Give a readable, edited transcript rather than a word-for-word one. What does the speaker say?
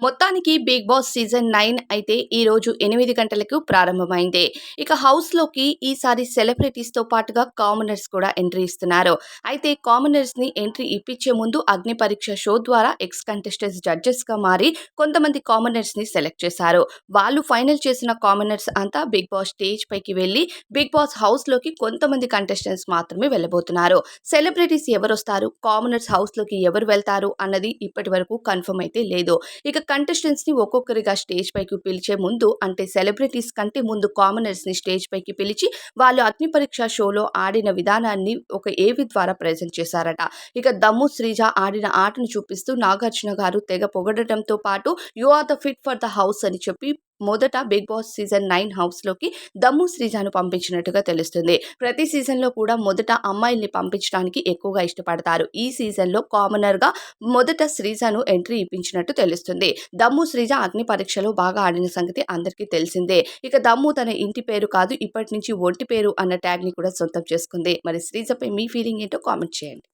మొత్తానికి 'big boss' season 9 అయితే ఈరోజు 8 గంటలకు ప్రారంభమైంది. ఇక హౌస్‌లోకి ఈసారి సెలబ్రిటీస్‌తో పాటుగా కామనర్స్ కూడా ఎంట్రీ ఇస్తున్నారు. అయితే కామనర్స్‌ని ఎంట్రీ ఇప్పించే ముందు అగ్ని పరీక్ష షో ద్వారా ఎక్స్ కంటెస్టెంట్స్ జడ్జెస్‌గా మారి కొంతమంది కామనర్స్‌ని సెలెక్ట్ చేశారు. వాళ్ళు ఫైనల్ చేసిన కామనర్స్ అంతా 'బిగ్ బాస్' స్టేజ్ పైకి వెళ్లి 'బిగ్ బాస్' హౌస్‌లోకి కొంతమంది కంటెస్టెంట్స్ మాత్రమే వెళ్ళబోతున్నారు. సెలబ్రిటీస్ ఎవరొస్తారు? కామనర్స్ హౌస్‌లోకి ఎవరు వెళ్తారు? అన్నది ఇప్పటివరకు కన్ఫర్మ్ అయితే లేదు. ఇక కంటెస్టెంట్స్‌ని ఒక్కొక్కరిగా స్టేజ్ పైకి పిలిచే ముందు అంటే సెలబ్రిటీస్ కంటే ముందు కామనర్స్‌ని స్టేజ్ పైకి పిలిచి వాళ్ళు అగ్ని పరీక్ష షోలో ఆడిన విధానాన్ని ఒక ఏవి ద్వారా ప్రెజెంట్ చేశారట. ఇక దమ్ము శ్రీజ ఆడిన ఆటను చూపిస్తూ నాగార్జున గారు తెగ పొగడటంతో పాటు you are the fit for the house అని చెప్పి మొదట 'బిగ్ బాస్' సీజన్ 9 హౌస్‌లోకి దమ్ము శ్రీజాను పంపించినట్టుగా తెలుస్తుంది. ప్రతి సీజన్‌లో కూడా మొదట అమ్మాయిల్ని పంపించడానికి ఎక్కువగా ఇష్టపడతారు. ఈ సీజన్‌లో కామనర్‌గా మొదట శ్రీజను ఎంట్రీ ఇప్పించినట్టు తెలుస్తుంది. దమ్ము శ్రీజ అగ్ని పరీక్షలో బాగా ఆడిన సంగతి అందరికీ తెలిసిందే. ఇక దమ్ము తన ఇంటి పేరు కాదు ఇప్పటి నుంచి ఒంటి పేరు అన్న ట్యాగ్‌ని కూడా సొంతం చేసుకుంది. మరి శ్రీజపై మీ ఫీలింగ్ ఏంటో కామెంట్ చేయండి.